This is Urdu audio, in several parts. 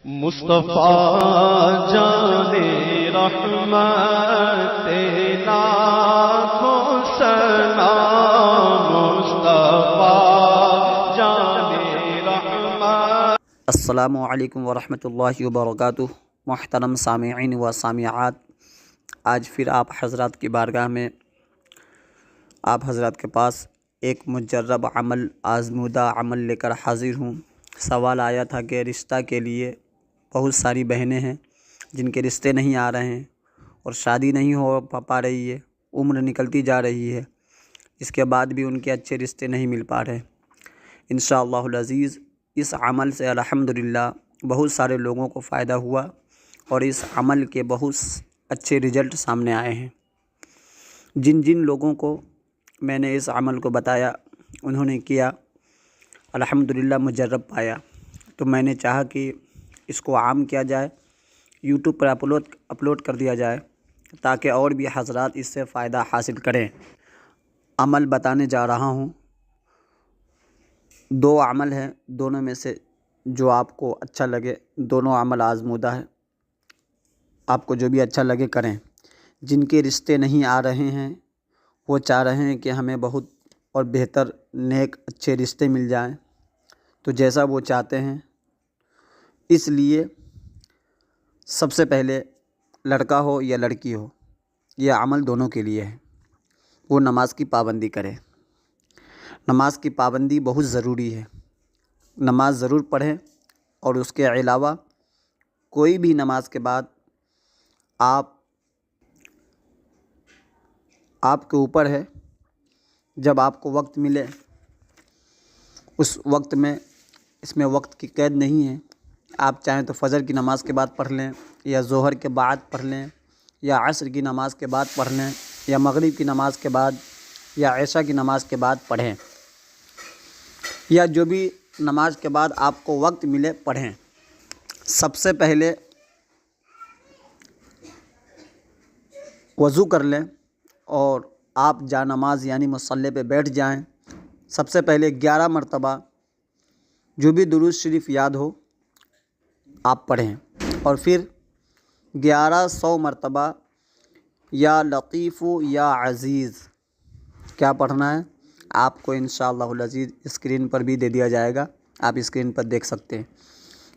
مصطفیٰ جان رحمت لاکھوں سلام، مصطفیٰ جان رحمت۔ السلام علیکم ورحمۃ اللہ وبرکاتہ۔ محترم سامعین و سامعات، آج پھر آپ حضرات کی بارگاہ میں آپ حضرات کے پاس ایک مجرب عمل، آزمودہ عمل لے کر حاضر ہوں۔ سوال آیا تھا کہ رشتہ کے لیے بہت ساری بہنیں ہیں جن کے رشتے نہیں آ رہے ہیں اور شادی نہیں ہو پا رہی ہے، عمر نکلتی جا رہی ہے، اس کے بعد بھی ان کے اچھے رشتے نہیں مل پا رہے۔ انشاءاللہ العزیز اس عمل سے الحمدللہ بہت سارے لوگوں کو فائدہ ہوا اور اس عمل کے بہت اچھے رزلٹ سامنے آئے ہیں۔ جن جن لوگوں کو میں نے اس عمل کو بتایا انہوں نے کیا، الحمدللہ مجرب پایا، تو میں نے چاہا کہ اس کو عام کیا جائے، یوٹیوب پر اپلوڈ کر دیا جائے تاکہ اور بھی حضرات اس سے فائدہ حاصل کریں۔ عمل بتانے جا رہا ہوں، دو عمل ہیں، دونوں میں سے جو آپ کو اچھا لگے، دونوں عمل آزمودہ ہے، آپ کو جو بھی اچھا لگے کریں۔ جن کے رشتے نہیں آ رہے ہیں وہ چاہ رہے ہیں کہ ہمیں بہت اور بہتر نیک اچھے رشتے مل جائیں، تو جیسا وہ چاہتے ہیں، اس لیے سب سے پہلے لڑکا ہو یا لڑکی ہو، یہ عمل دونوں کے لیے ہے۔ وہ نماز کی پابندی کرے۔ نماز کی پابندی بہت ضروری ہے، نماز ضرور پڑھیں، اور اس کے علاوہ کوئی بھی نماز کے بعد آپ کے اوپر ہے، جب آپ کو وقت ملے اس وقت میں، اس میں وقت کی قید نہیں ہے، آپ چاہیں تو فجر کی نماز کے بعد پڑھ لیں، یا ظہر کے بعد پڑھ لیں، یا عصر کی نماز کے بعد پڑھ لیں، یا مغرب کی نماز کے بعد، یا عشاء کی نماز کے بعد پڑھیں، یا جو بھی نماز کے بعد آپ کو وقت ملے پڑھیں۔ سب سے پہلے وضو کر لیں اور آپ جا نماز یعنی مصلی پہ بیٹھ جائیں۔ سب سے پہلے 11 مرتبہ جو بھی درود شریف یاد ہو آپ پڑھیں، اور پھر 1100 مرتبہ یا لطیف یا عزیز کیا پڑھنا ہے آپ کو انشاءاللہ العزیز اسکرین پر بھی دے دیا جائے گا، آپ اسکرین پر دیکھ سکتے ہیں۔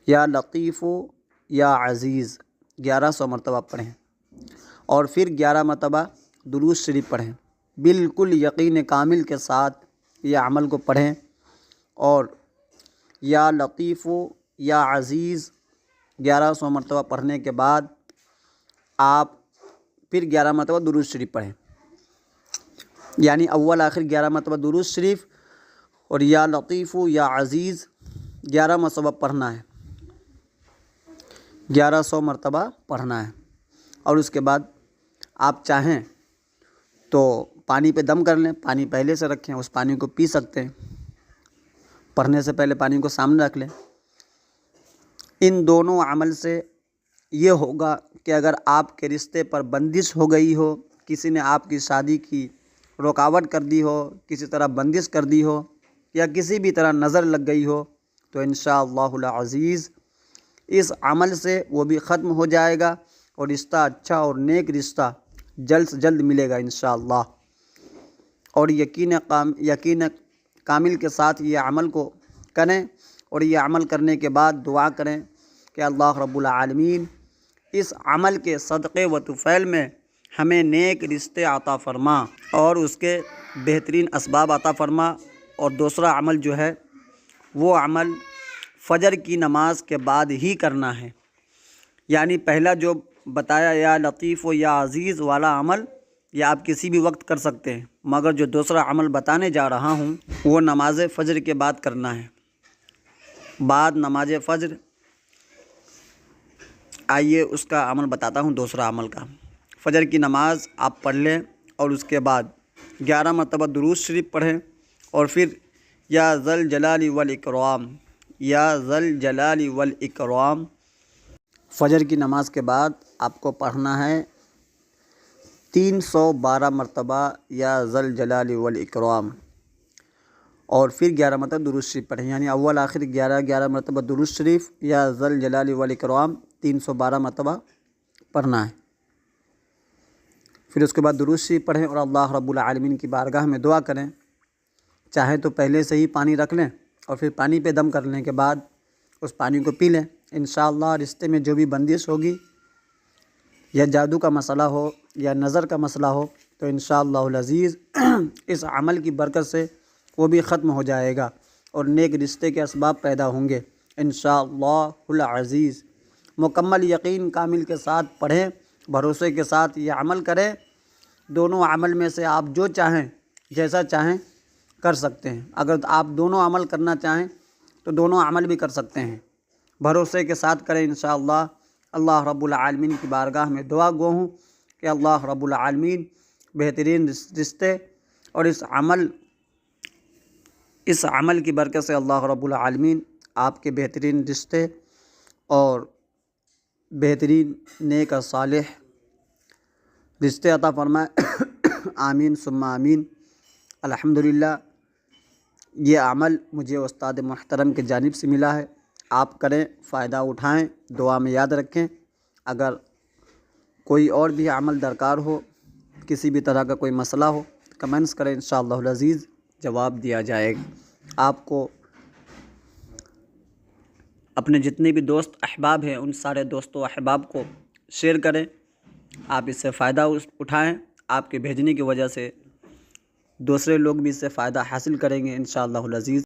یا لطیف یا عزیز 1100 مرتبہ پڑھیں، اور پھر 11 مرتبہ درود شریف پڑھیں۔ بالکل یقین کامل کے ساتھ یہ عمل کو پڑھیں، اور یا لطیف یا عزیز 1100 مرتبہ پڑھنے کے بعد آپ پھر 11 مرتبہ درود شریف پڑھیں، یعنی اول آخر 11 مرتبہ درود شریف اور یا لطیف یا عزیز 11 مرتبہ پڑھنا ہے، 1100 مرتبہ پڑھنا ہے۔ اور اس کے بعد آپ چاہیں تو پانی پہ دم کر لیں، پانی پہلے سے رکھیں، اس پانی کو پی سکتے ہیں، پڑھنے سے پہلے پانی کو سامنے رکھ لیں۔ ان دونوں عمل سے یہ ہوگا کہ اگر آپ کے رشتے پر بندش ہو گئی ہو، کسی نے آپ کی شادی کی رکاوٹ کر دی ہو، کسی طرح بندش کر دی ہو، یا کسی بھی طرح نظر لگ گئی ہو، تو انشاءاللہ العزیز اس عمل سے وہ بھی ختم ہو جائے گا، اور رشتہ اچھا اور نیک رشتہ جلد سے جلد ملے گا انشاءاللہ۔ اور یقین کامل کے ساتھ یہ عمل کو کریں، اور یہ عمل کرنے کے بعد دعا کریں کہ اللہ رب العالمین اس عمل کے صدقے و طفیل میں ہمیں نیک رشتے عطا فرما اور اس کے بہترین اسباب عطا فرما۔ اور دوسرا عمل جو ہے وہ عمل فجر کی نماز کے بعد ہی کرنا ہے، یعنی پہلا جو بتایا یا لطیف و یا عزیز والا عمل یہ آپ کسی بھی وقت کر سکتے ہیں، مگر جو دوسرا عمل بتانے جا رہا ہوں وہ نماز فجر کے بعد کرنا ہے، بعد نماز فجر۔ آئیے اس کا عمل بتاتا ہوں، دوسرا عمل کا۔ فجر کی نماز آپ پڑھ لیں، اور اس کے بعد 11 مرتبہ درود شریف پڑھیں، اور پھر یا ذل جلال والاکرام، یا ذل جلال والاکرام فجر کی نماز کے بعد آپ کو پڑھنا ہے 312 مرتبہ یا ذل جلال والاکرام، اور پھر 11 مرتبہ درود شریف پڑھیں، یعنی اول آخر 11 مرتبہ درود شریف یا ذل جلال والاکرام 312 مرتبہ پڑھنا ہے۔ پھر اس کے بعد درود شریف پڑھیں اور اللہ رب العالمین کی بارگاہ میں دعا کریں۔ چاہے تو پہلے سے ہی پانی رکھ لیں اور پھر پانی پہ دم کرنے کے بعد اس پانی کو پی لیں۔ انشاءاللہ رشتے میں جو بھی بندش ہوگی یا جادو کا مسئلہ ہو یا نظر کا مسئلہ ہو تو انشاءاللہ العزیز اس عمل کی برکت سے وہ بھی ختم ہو جائے گا اور نیک رشتے کے اسباب پیدا ہوں گے انشاءاللہ العزیز۔ مکمل یقین کامل کے ساتھ پڑھیں، بھروسے کے ساتھ یہ عمل کریں۔ دونوں عمل میں سے آپ جو چاہیں جیسا چاہیں کر سکتے ہیں۔ اگر آپ دونوں عمل کرنا چاہیں تو دونوں عمل بھی کر سکتے ہیں، بھروسے کے ساتھ کریں انشاءاللہ۔ اللہ رب العالمین کی بارگاہ میں دعا گو ہوں کہ اللہ رب العالمین بہترین رشتے اور اس عمل کی برکت سے اللہ رب العالمین آپ کے بہترین رشتے اور بہترین نیک اور صالح رشتے عطا فرمائے آمین ثم آمین۔ الحمدللہ یہ عمل مجھے استاد محترم کی جانب سے ملا ہے، آپ کریں، فائدہ اٹھائیں، دعا میں یاد رکھیں۔ اگر کوئی اور بھی عمل درکار ہو، کسی بھی طرح کا کوئی مسئلہ ہو، کمنٹس کریں، انشاءاللہ العزیز جواب دیا جائے گا۔ آپ کو اپنے جتنے بھی دوست احباب ہیں ان سارے دوستوں احباب کو شیئر کریں، آپ اس سے فائدہ اٹھائیں۔ آپ کے بھیجنے کی وجہ سے دوسرے لوگ بھی اس سے فائدہ حاصل کریں گے انشاءاللہ العزیز۔